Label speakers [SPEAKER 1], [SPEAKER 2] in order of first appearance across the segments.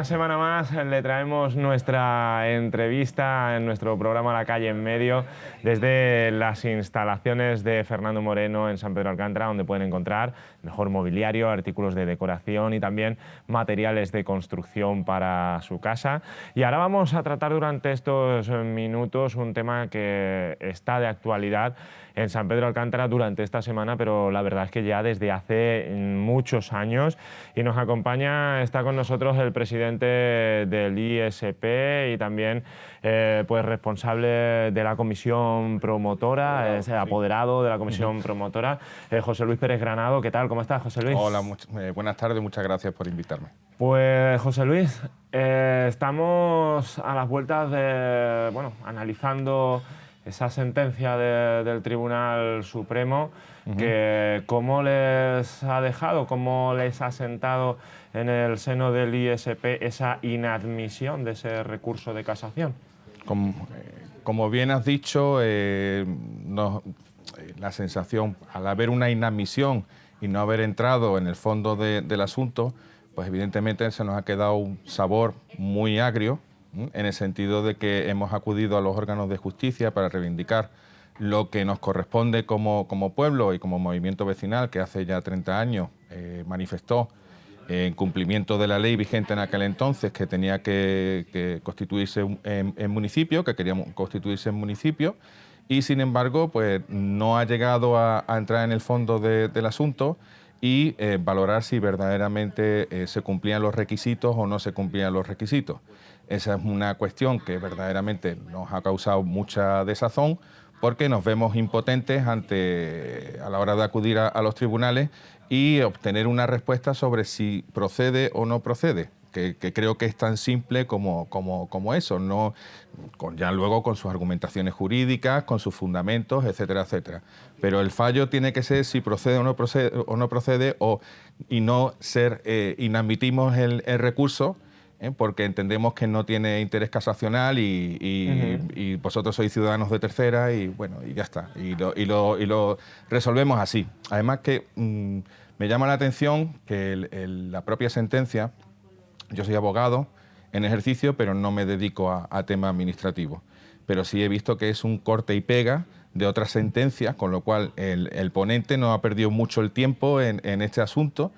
[SPEAKER 1] una semana más le traemos nuestra entrevista en nuestro programa La Calle en Medio desde las instalaciones de Fernando Moreno en San Pedro Alcántara, donde pueden encontrar mejor mobiliario, artículos de decoración y también materiales de construcción para su casa. Y ahora vamos a tratar durante estos minutos un tema que está de actualidad en San Pedro Alcántara durante esta semana, pero la verdad es que ya desde hace muchos años. Y nos acompaña, está con nosotros el presidente del ISP y también pues responsable de la comisión promotora, es apoderado de la comisión promotora, José Luis Pérez Granado. ¿Qué tal? ¿Cómo estás, José Luis?
[SPEAKER 2] Hola, buenas tardes, muchas gracias por invitarme.
[SPEAKER 1] Pues José Luis, estamos a las vueltas de, analizando esa sentencia del Tribunal Supremo, que cómo les ha dejado, cómo les ha sentado en el seno del ISP esa inadmisión de ese recurso de casación.
[SPEAKER 2] Como bien has dicho, la sensación, al haber una inadmisión y no haber entrado en el fondo del asunto, pues evidentemente se nos ha quedado un sabor muy agrio, en el sentido de que hemos acudido a los órganos de justicia para reivindicar lo que nos corresponde como pueblo y como movimiento vecinal, que hace ya 30 años manifestó en cumplimiento de la ley vigente en aquel entonces, que tenía que constituirse en municipio, que queríamos constituirse en municipio, y sin embargo pues no ha llegado a entrar en el fondo del asunto y valorar si verdaderamente se cumplían los requisitos o no se cumplían los requisitos. Esa es una cuestión que verdaderamente nos ha causado mucha desazón, porque nos vemos impotentes a la hora de acudir a los tribunales y obtener una respuesta sobre si procede o no procede, que creo que es tan simple como eso, ¿no? Ya luego con sus argumentaciones jurídicas, con sus fundamentos, etcétera, etcétera. Pero el fallo tiene que ser si procede o no procede, y no ser, inadmitimos el recurso, porque entendemos que no tiene interés casacional y vosotros sois ciudadanos de tercera y bueno, y ya está. Y lo resolvemos así. Además que me llama la atención que la propia sentencia, yo soy abogado en ejercicio, pero no me dedico a temas administrativos. Pero sí he visto que es un corte y pega de otras sentencias, con lo cual el ponente no ha perdido mucho el tiempo en este asunto,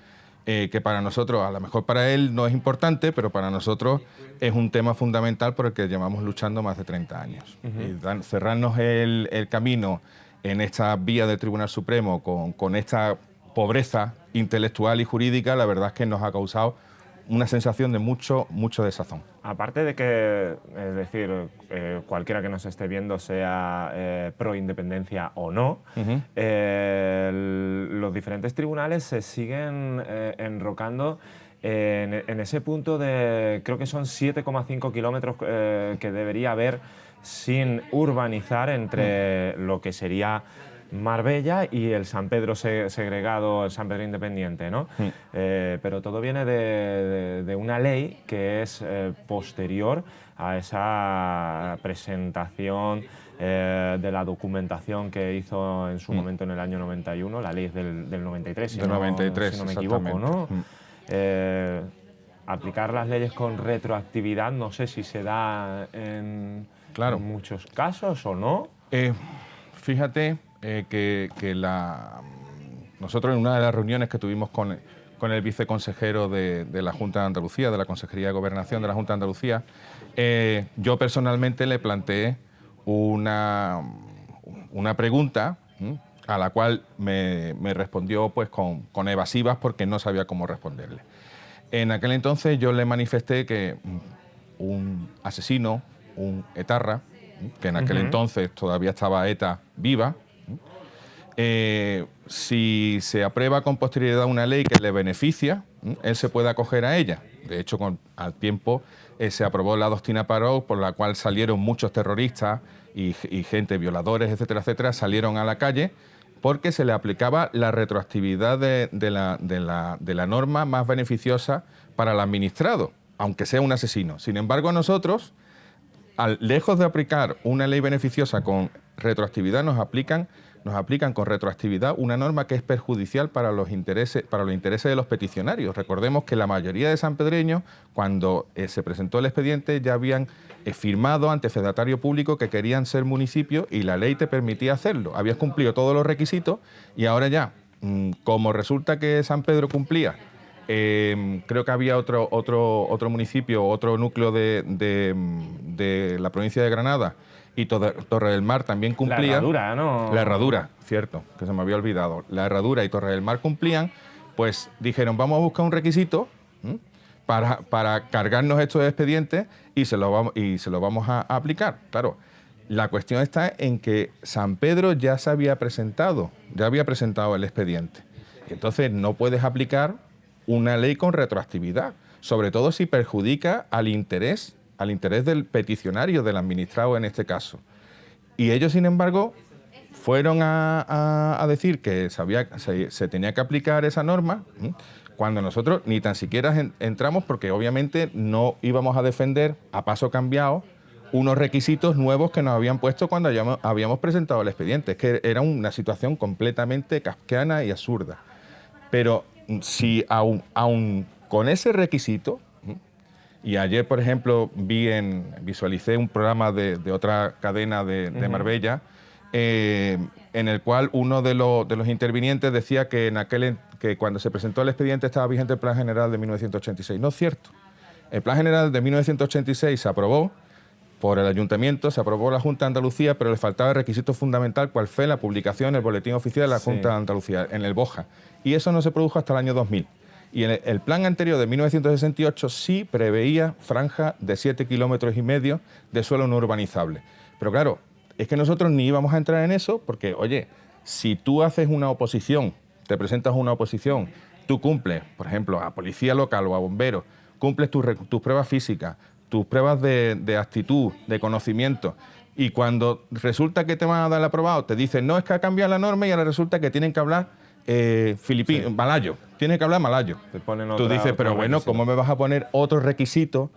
[SPEAKER 2] que para nosotros, a lo mejor para él no es importante, pero para nosotros es un tema fundamental por el que llevamos luchando más de 30 años. Y cerrarnos el camino en esta vía del Tribunal Supremo con esta pobreza intelectual y jurídica, la verdad es que nos ha causado una sensación de mucho desazón.
[SPEAKER 1] Aparte de que, es decir, cualquiera que nos esté viendo, sea pro independencia o no, los diferentes tribunales se siguen enrocando en ese punto de, creo que son 7,5 kilómetros que debería haber sin urbanizar entre lo que sería Marbella y el San Pedro segregado, el San Pedro independiente, ¿no? Pero todo viene de una ley que es posterior a esa presentación de la documentación que hizo en su momento en el año 91, la ley es del 93, si no me equivoco, ¿no? Aplicar las leyes con retroactividad, no sé si se da en muchos casos o no.
[SPEAKER 2] Fíjate nosotros en una de las reuniones que tuvimos con el viceconsejero de la Junta de Andalucía, de la Consejería de Gobernación de la Junta de Andalucía, yo personalmente le planteé una pregunta a la cual me respondió pues con evasivas, porque no sabía cómo responderle. En aquel entonces yo le manifesté que un asesino, un etarra, que en aquel entonces todavía estaba ETA viva, si se aprueba con posterioridad una ley que le beneficia, él se puede acoger a ella. De hecho, al tiempo se aprobó la doctrina Parot, por la cual salieron muchos terroristas y gente, violadores, etcétera, etcétera, salieron a la calle porque se le aplicaba la retroactividad de la norma más beneficiosa para el administrado, aunque sea un asesino. Sin embargo, nosotros, lejos de aplicar una ley beneficiosa con retroactividad, nos aplican nos aplican con retroactividad una norma que es perjudicial para los intereses de los peticionarios. Recordemos que la mayoría de sanpedreños, cuando se presentó el expediente, ya habían firmado ante fedatario público que querían ser municipio y la ley te permitía hacerlo. Habías cumplido todos los requisitos y ahora ya, como resulta que San Pedro cumplía, creo que había otro municipio, otro núcleo de la provincia de Granada, y Torre del Mar también cumplía.
[SPEAKER 1] La Herradura, ¿no?
[SPEAKER 2] La Herradura, cierto, que se me había olvidado. La Herradura y Torre del Mar cumplían, pues dijeron, vamos a buscar un requisito para cargarnos estos expedientes y se lo vamos a aplicar. Claro, la cuestión está en que San Pedro ya había presentado el expediente. Entonces no puedes aplicar una ley con retroactividad, sobre todo si perjudica al interés del peticionario, del administrado en este caso. Y ellos, sin embargo, fueron a decir que se tenía que aplicar esa norma, cuando nosotros ni tan siquiera entramos, porque obviamente no íbamos a defender a paso cambiado unos requisitos nuevos que nos habían puesto cuando habíamos presentado el expediente. Es que era una situación completamente kafkiana y absurda. Pero si aún con ese requisito, y ayer, por ejemplo, visualicé un programa de otra cadena de Marbella, en el cual uno de los intervinientes decía que que cuando se presentó el expediente estaba vigente el Plan General de 1986. No es cierto. El Plan General de 1986 se aprobó por el Ayuntamiento, se aprobó la Junta de Andalucía, pero le faltaba el requisito fundamental, cual fue la publicación en el Boletín Oficial de la Junta de Andalucía, en el BOJA. Y eso no se produjo hasta el año 2000. Y el plan anterior de 1968 sí preveía franja de 7,5 kilómetros de suelo no urbanizable. Pero claro, es que nosotros ni íbamos a entrar en eso porque, oye, si tú haces una oposición, te presentas una oposición, tú cumples, por ejemplo, a policía local o a bomberos, cumples tus pruebas físicas, tus pruebas de actitud, de conocimiento, y cuando resulta que te van a dar el aprobado, te dicen, no, es que ha cambiado la norma y ahora resulta que tienen que hablar malayo, tiene que hablar malayo. Tú dices, pero bueno, ¿cómo me vas a poner otro requisito?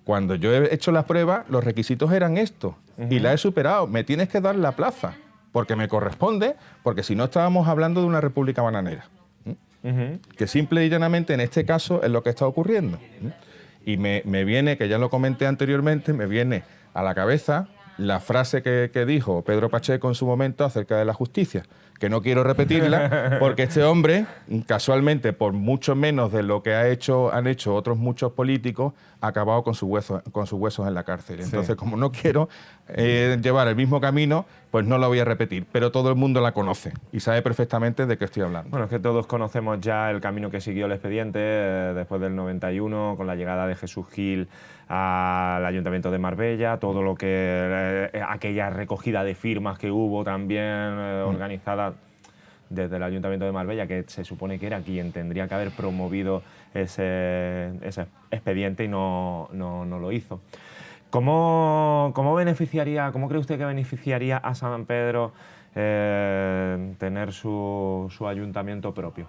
[SPEAKER 2] Cuando yo he hecho las pruebas, los requisitos eran estos y la he superado. Me tienes que dar la plaza porque me corresponde, porque si no estábamos hablando de una república bananera. Que simple y llanamente en este caso es lo que está ocurriendo. Y me viene, que ya lo comenté anteriormente, me viene a la cabeza la frase que dijo Pedro Pacheco en su momento acerca de la justicia, que no quiero repetirla porque este hombre, casualmente, por mucho menos de lo que han hecho otros muchos políticos, ha acabado con sus huesos en la cárcel. Entonces, como no quiero llevar el mismo camino, pues no la voy a repetir, pero todo el mundo la conoce y sabe perfectamente de qué estoy hablando.
[SPEAKER 1] Bueno, es que todos conocemos ya el camino que siguió el expediente después del 91, con la llegada de Jesús Gil al Ayuntamiento de Marbella, todo lo que aquella recogida de firmas que hubo también organizada desde el Ayuntamiento de Marbella, que se supone que era quien tendría que haber promovido ese expediente y no lo hizo. ¿Cómo cree usted que beneficiaría a San Pedro tener su ayuntamiento propio?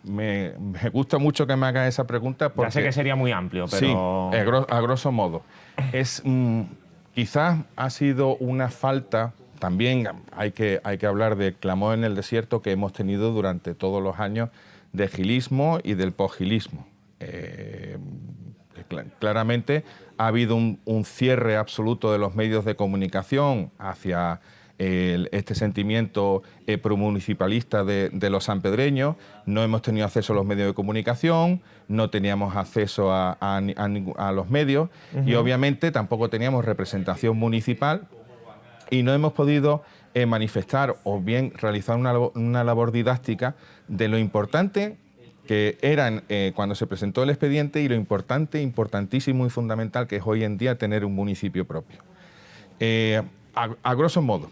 [SPEAKER 2] Me gusta mucho que me haga esa pregunta porque...
[SPEAKER 1] Ya sé que sería muy amplio, pero...
[SPEAKER 2] Sí, a grosso modo. Quizás ha sido una falta, también hay que hablar del clamor en el desierto que hemos tenido durante todos los años de gilismo y del posgilismo. Claramente ha habido un cierre absoluto de los medios de comunicación hacia este sentimiento promunicipalista de los sanpedreños. No hemos tenido acceso a los medios de comunicación, no teníamos acceso a los medios y obviamente tampoco teníamos representación municipal y no hemos podido manifestar o bien realizar una labor didáctica de lo importante que eran cuando se presentó el expediente y lo importantísimo y fundamental que es hoy en día tener un municipio propio. A grosso modo,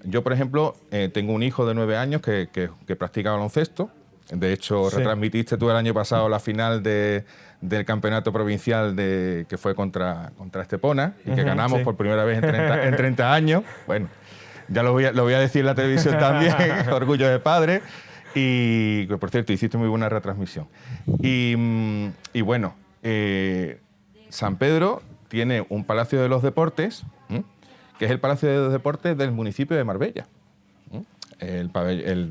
[SPEAKER 2] yo, por ejemplo, tengo un hijo de 9 años que practica baloncesto. De hecho, retransmitiste tú el año pasado la final del campeonato provincial que fue contra Estepona y que ganamos por primera vez en 30 años. Bueno, ya lo voy a decir en la televisión también, orgullo de padre. Y, por cierto, hiciste muy buena retransmisión. Y bueno, San Pedro tiene un Palacio de los Deportes, que es el Palacio de Deportes del municipio de Marbella. El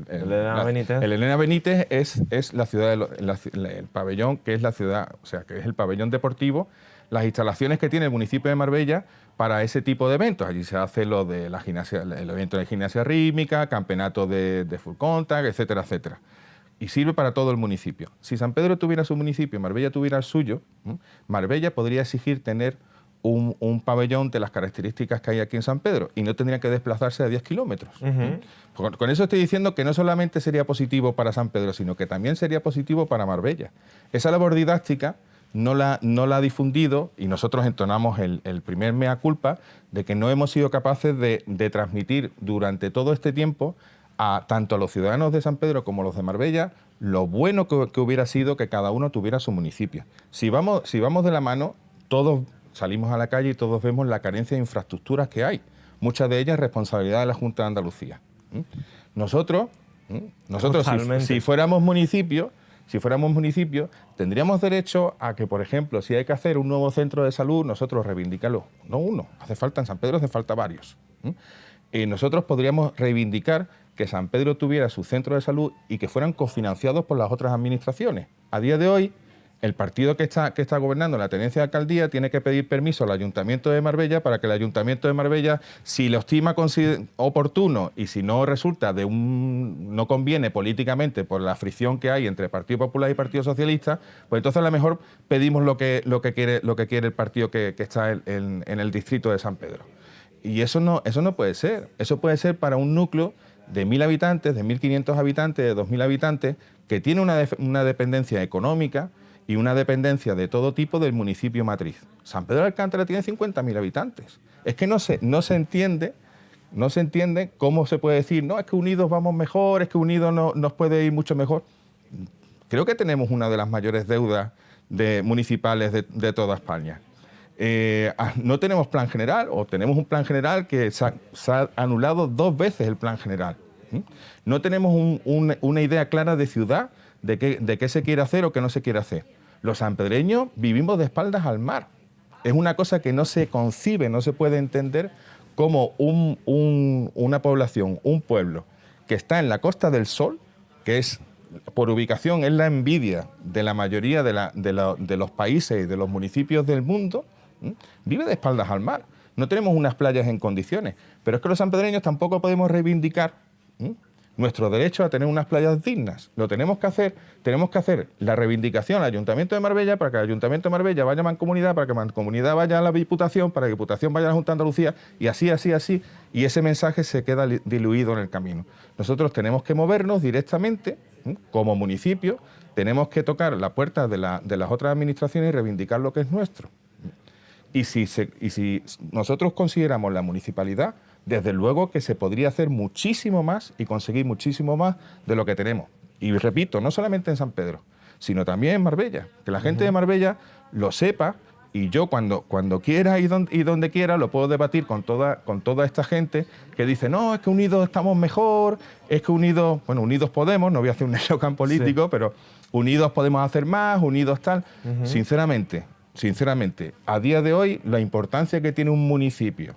[SPEAKER 1] Elena Benítez.
[SPEAKER 2] El Elena Benítez es la ciudad, el pabellón que es la ciudad, o sea, que es el pabellón deportivo, las instalaciones que tiene el municipio de Marbella para ese tipo de eventos. Allí se hace lo de la gimnasia, el evento de gimnasia rítmica, campeonato de full contact, etcétera, etcétera. Y sirve para todo el municipio. Si San Pedro tuviera su municipio y Marbella tuviera el suyo, Marbella podría exigir tener un pabellón de las características que hay aquí en San Pedro y no tendría que desplazarse a 10 kilómetros. Con eso estoy diciendo que no solamente sería positivo para San Pedro, sino que también sería positivo para Marbella. Esa labor didáctica no la ha difundido y nosotros entonamos el primer mea culpa de que no hemos sido capaces de transmitir durante todo este tiempo tanto a los ciudadanos de San Pedro como a los de Marbella lo bueno que hubiera sido que cada uno tuviera su municipio. Si vamos de la mano, todos salimos a la calle y todos vemos la carencia de infraestructuras que hay, muchas de ellas responsabilidad de la Junta de Andalucía. Nosotros si fuéramos municipio, tendríamos derecho a que, por ejemplo, si hay que hacer un nuevo centro de salud, nosotros reivindicarlo. No uno, hace falta en San Pedro, hace falta varios. Y nosotros podríamos reivindicar que San Pedro tuviera su centro de salud y que fueran cofinanciados por las otras administraciones. A día de hoy, el partido que está gobernando la tenencia de alcaldía tiene que pedir permiso al Ayuntamiento de Marbella para que el Ayuntamiento de Marbella, si lo estima oportuno y si no resulta no conviene políticamente por la fricción que hay entre Partido Popular y Partido Socialista, pues entonces a lo mejor pedimos lo que quiere el partido que está en el distrito de San Pedro. Y eso no puede ser. Eso puede ser para un núcleo de 1.000 habitantes, de 1.500 habitantes, de 2.000 habitantes, que tiene una dependencia económica y una dependencia de todo tipo del municipio matriz. San Pedro de Alcántara tiene 50.000 habitantes. Es que no se entiende cómo se puede decir, no, es que unidos vamos mejor, es que unidos nos puede ir mucho mejor. Creo que tenemos una de las mayores deudas municipales de toda España. No tenemos plan general, o tenemos un plan general que se ha anulado 2 veces el plan general. No tenemos una idea clara de ciudad, de qué se quiere hacer o qué no se quiere hacer. Los sanpedreños vivimos de espaldas al mar. Es una cosa que no se concibe, no se puede entender cómo una población, un pueblo que está en la Costa del Sol, que es, por ubicación, es la envidia de la mayoría de los países y de los municipios del mundo, vive de espaldas al mar. No tenemos unas playas en condiciones, pero es que los sanpedreños tampoco podemos reivindicar nuestro derecho a tener unas playas dignas. Lo tenemos que hacer la reivindicación al Ayuntamiento de Marbella, para que el Ayuntamiento de Marbella vaya a Mancomunidad, para que Mancomunidad vaya a la Diputación, para que Diputación vaya a la Junta de Andalucía, y así, y ese mensaje se queda diluido en el camino. Nosotros tenemos que movernos directamente, como municipio, tenemos que tocar la puerta de las otras administraciones y reivindicar lo que es nuestro. Y si nosotros consideramos la municipalidad, desde luego que se podría hacer muchísimo más y conseguir muchísimo más de lo que tenemos. Y repito, no solamente en San Pedro, sino también en Marbella. Que la gente de Marbella lo sepa, y yo cuando quiera y donde quiera lo puedo debatir con toda esta gente que dice, no, es que unidos estamos mejor, es que unidos podemos, no voy a hacer un eslogan político, pero unidos podemos hacer más, unidos tal. Sinceramente, a día de hoy, la importancia que tiene un municipio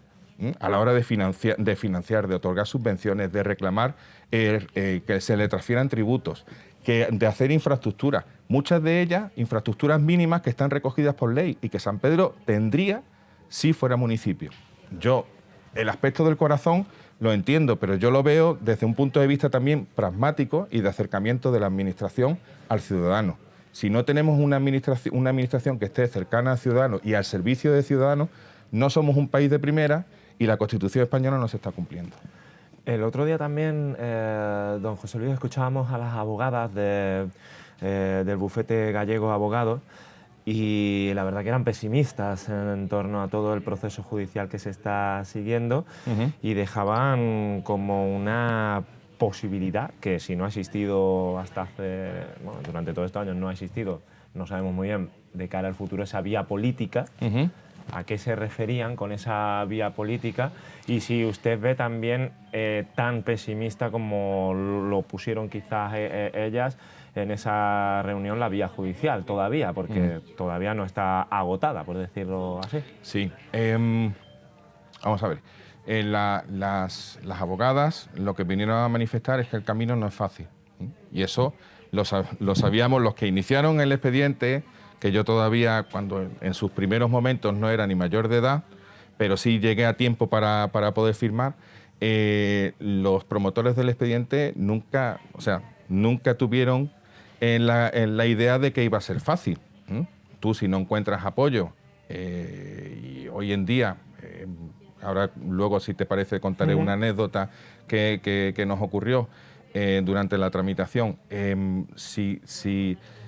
[SPEAKER 2] a la hora de financiar, de otorgar subvenciones, de reclamar que se le transfieran tributos, de hacer infraestructuras, muchas de ellas infraestructuras mínimas que están recogidas por ley y que San Pedro tendría si fuera municipio. Yo, el aspecto del corazón lo entiendo, pero yo lo veo desde un punto de vista también pragmático y de acercamiento de la administración al ciudadano. Si no tenemos una administración que esté cercana al ciudadano y al servicio del ciudadano, no somos un país de primera y la Constitución española no se está cumpliendo.
[SPEAKER 1] El otro día también, don José Luis, escuchábamos a las abogadas del bufete gallego abogados y la verdad que eran pesimistas en torno a todo el proceso judicial que se está siguiendo y dejaban como una posibilidad que, si no ha existido durante todos estos años no ha existido, no sabemos muy bien de cara al futuro esa vía política. ¿A qué se referían con esa vía política? Y si usted ve también tan pesimista como lo pusieron quizás ellas en esa reunión, la vía judicial todavía, porque todavía no está agotada, por decirlo así.
[SPEAKER 2] Sí. Vamos a ver. Las abogadas lo que vinieron a manifestar es que el camino no es fácil. Y eso lo sabíamos los que iniciaron el expediente, que yo todavía, cuando en sus primeros momentos no era ni mayor de edad, pero sí llegué a tiempo para poder firmar. Los promotores del expediente nunca tuvieron en la idea de que iba a ser fácil. Tú, si no encuentras apoyo, y hoy en día, ahora luego, si te parece, contaré una anécdota que nos ocurrió durante la tramitación.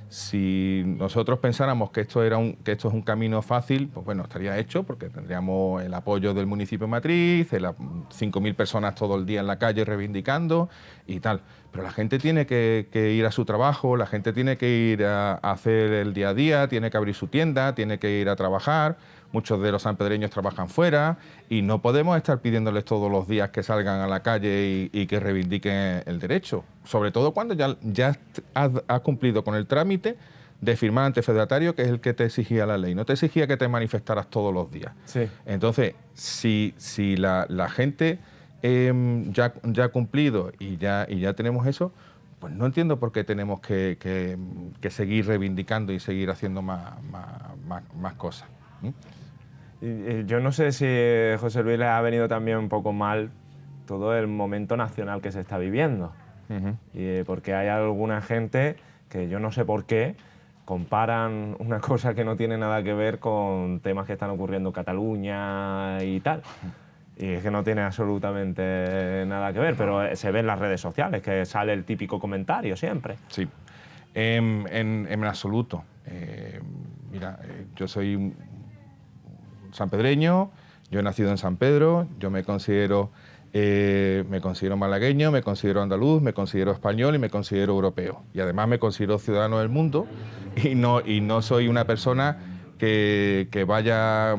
[SPEAKER 2] Si nosotros pensáramos que esto es un camino fácil, pues bueno, estaría hecho, porque tendríamos el apoyo del municipio matriz, 5.000 personas todo el día en la calle reivindicando y tal. Pero la gente tiene que ir a su trabajo, la gente tiene que ir a hacer el día a día, tiene que abrir su tienda, tiene que ir a trabajar. Muchos de los sanpedreños trabajan fuera y no podemos estar pidiéndoles todos los días que salgan a la calle y que reivindiquen el derecho. Sobre todo cuando ya has cumplido con el trámite de firmar ante fedatario, que es el que te exigía la ley. No te exigía que te manifestaras todos los días.
[SPEAKER 1] Sí.
[SPEAKER 2] Entonces, si la gente ya ha cumplido y ya tenemos eso, pues no entiendo por qué tenemos que seguir reivindicando y seguir haciendo más cosas.
[SPEAKER 1] Yo no sé si José Luis le ha venido también un poco mal todo el momento nacional que se está viviendo. Porque hay alguna gente que yo no sé por qué comparan una cosa que no tiene nada que ver con temas que están ocurriendo en Cataluña y tal. Y es que no tiene absolutamente nada que ver, pero se ve en las redes sociales que sale el típico comentario siempre.
[SPEAKER 2] Sí, en absoluto. Mira, yo soy sanpedreño, yo he nacido en San Pedro, yo me considero malagueño, me considero andaluz, me considero español y me considero europeo. Y además me considero ciudadano del mundo y no soy una persona que vaya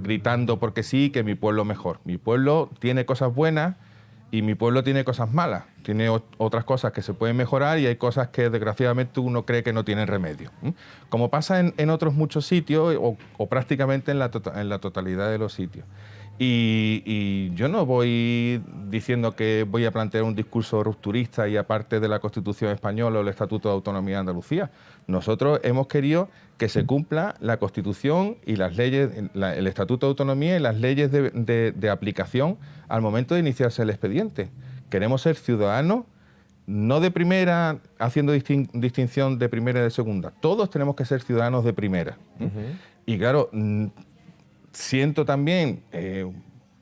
[SPEAKER 2] gritando porque sí, que mi pueblo es mejor. Mi pueblo tiene cosas buenas y mi pueblo tiene cosas malas. Tiene otras cosas que se pueden mejorar y hay cosas que desgraciadamente uno cree que no tienen remedio. Como pasa en otros muchos sitios o prácticamente en la totalidad de los sitios. Y yo no voy diciendo que voy a plantear un discurso rupturista y aparte de la Constitución española o el Estatuto de Autonomía de Andalucía. Nosotros hemos querido que se cumpla la Constitución y las leyes, el Estatuto de Autonomía y las leyes de aplicación al momento de iniciarse el expediente. Queremos ser ciudadanos, no de primera, haciendo distinción de primera y de segunda. Todos tenemos que ser ciudadanos de primera. Y claro, siento también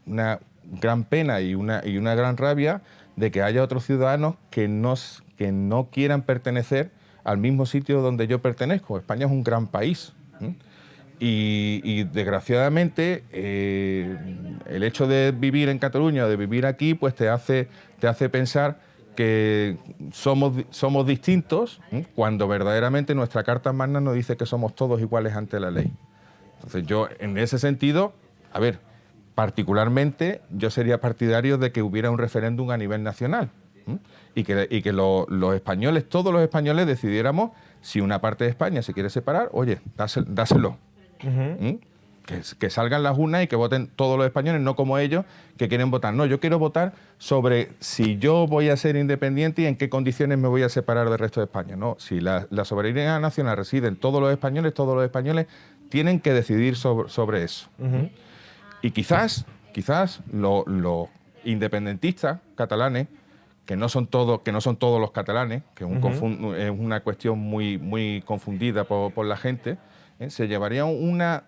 [SPEAKER 2] una gran pena y una gran rabia de que haya otros ciudadanos que no quieran pertenecer al mismo sitio donde yo pertenezco. España es un gran país. Y desgraciadamente el hecho de vivir en Cataluña o de vivir aquí pues te hace pensar que somos distintos cuando verdaderamente nuestra Carta Magna nos dice que somos todos iguales ante la ley. Entonces yo, en ese sentido, a ver, particularmente yo sería partidario de que hubiera un referéndum a nivel nacional y que los españoles, todos los españoles, decidiéramos si una parte de España se quiere separar, oye, dáselo. Que salgan las urnas y que voten todos los españoles, no como ellos que quieren votar. No, yo quiero votar sobre si yo voy a ser independiente y en qué condiciones me voy a separar del resto de España. No, si la soberanía nacional reside en todos los españoles tienen que decidir sobre eso. Y quizás los independentistas catalanes, que no son todos los catalanes, que es una cuestión muy confundida por la gente, se llevarían una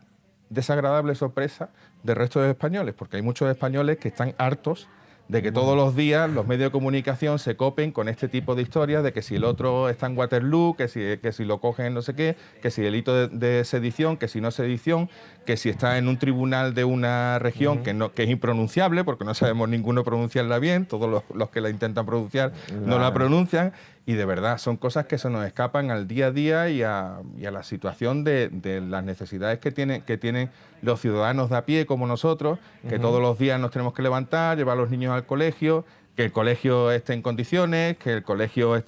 [SPEAKER 2] desagradable sorpresa del resto de españoles, porque hay muchos españoles que están hartos de que todos los días los medios de comunicación se copen con este tipo de historias de que si el otro está en Waterloo, que si lo cogen no sé qué, que si delito de sedición, que si no sedición, que si está en un tribunal de una región que es impronunciable, porque no sabemos ninguno pronunciarla bien, todos los que la intentan pronunciar no la pronuncian, y de verdad son cosas que se nos escapan al día a día y a la situación de las necesidades que tienen los ciudadanos de a pie como nosotros, que todos los días nos tenemos que levantar, llevar a los niños al colegio, que el colegio esté en condiciones, que el colegio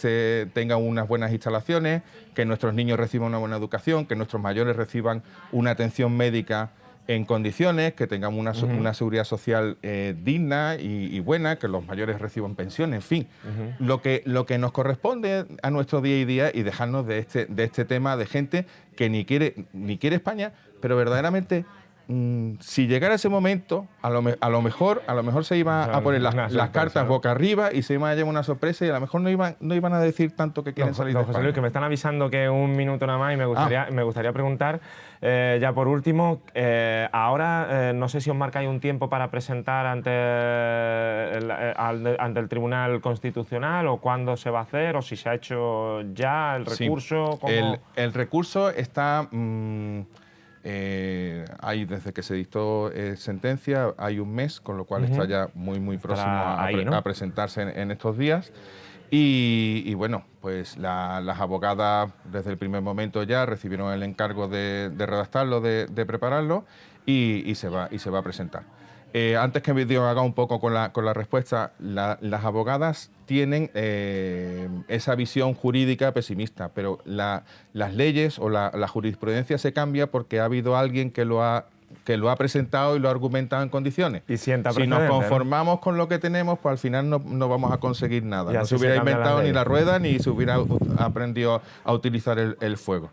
[SPEAKER 2] tenga unas buenas instalaciones, que nuestros niños reciban una buena educación, que nuestros mayores reciban una atención médica en condiciones, que tengamos una seguridad social digna y buena, que los mayores reciban pensiones, en fin, lo que nos corresponde a nuestro día a día y dejarnos de este tema de gente que ni quiere España, pero verdaderamente si llegara ese momento, a lo mejor se iban a poner las cartas boca arriba y se iban a llevar una sorpresa y a lo mejor no iban a decir tanto que quieren salir de España.
[SPEAKER 1] José Luis, que me están avisando que un minuto nada más y me gustaría preguntar, ya por último, ahora no sé si os marcáis un tiempo para presentar ante el Tribunal Constitucional o cuándo se va a hacer o si se ha hecho ya el recurso.
[SPEAKER 2] Sí. El recurso está... desde que se dictó sentencia hay un mes, con lo cual está ya muy próximo a presentarse en estos días. Y bueno, pues las abogadas desde el primer momento ya recibieron el encargo de redactarlo, de prepararlo y se va a presentar. Antes que yo haga un poco con la respuesta, las abogadas tienen esa visión jurídica pesimista, pero las leyes o la jurisprudencia se cambia porque ha habido alguien que lo ha presentado y lo ha argumentado en condiciones.
[SPEAKER 1] Y si
[SPEAKER 2] nos conformamos con lo que tenemos, pues al final no vamos a conseguir nada. No se hubiera inventado ni la rueda ni se hubiera aprendido a utilizar el fuego.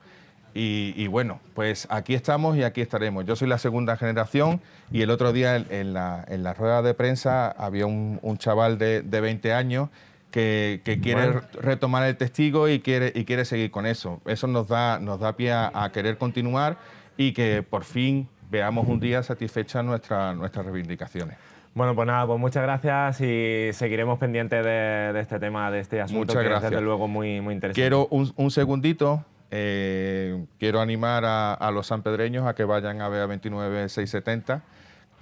[SPEAKER 2] Y bueno, pues aquí estamos y aquí estaremos. Yo soy la segunda generación y el otro día en la rueda de prensa había un chaval de 20 años que quiere retomar el testigo y quiere seguir con eso. Eso nos da pie a querer continuar y que por fin veamos un día satisfechas nuestras reivindicaciones.
[SPEAKER 1] Bueno, pues nada, pues muchas gracias y seguiremos pendientes de este tema, de este asunto.
[SPEAKER 2] Muchas gracias.
[SPEAKER 1] Es desde luego muy interesante.
[SPEAKER 2] Quiero un segundito. Quiero animar a los sanpedreños a que vayan a ver a 29670,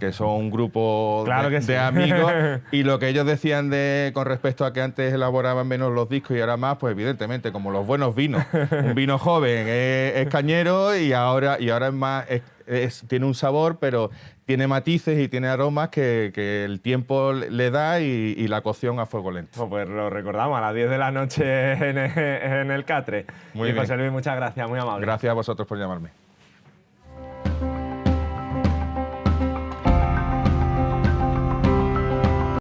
[SPEAKER 2] que son un grupo de amigos, y lo que ellos decían con respecto a que antes elaboraban menos los discos y ahora más, pues evidentemente, como los buenos vinos, un vino joven es cañero y ahora es más, tiene un sabor, pero tiene matices y tiene aromas que el tiempo le da y la cocción a fuego lento.
[SPEAKER 1] Pues lo recordamos, a las 10 de la noche en el Catre.
[SPEAKER 2] Muy bien.
[SPEAKER 1] José Luis, muchas gracias, muy amable.
[SPEAKER 2] Gracias a vosotros por llamarme.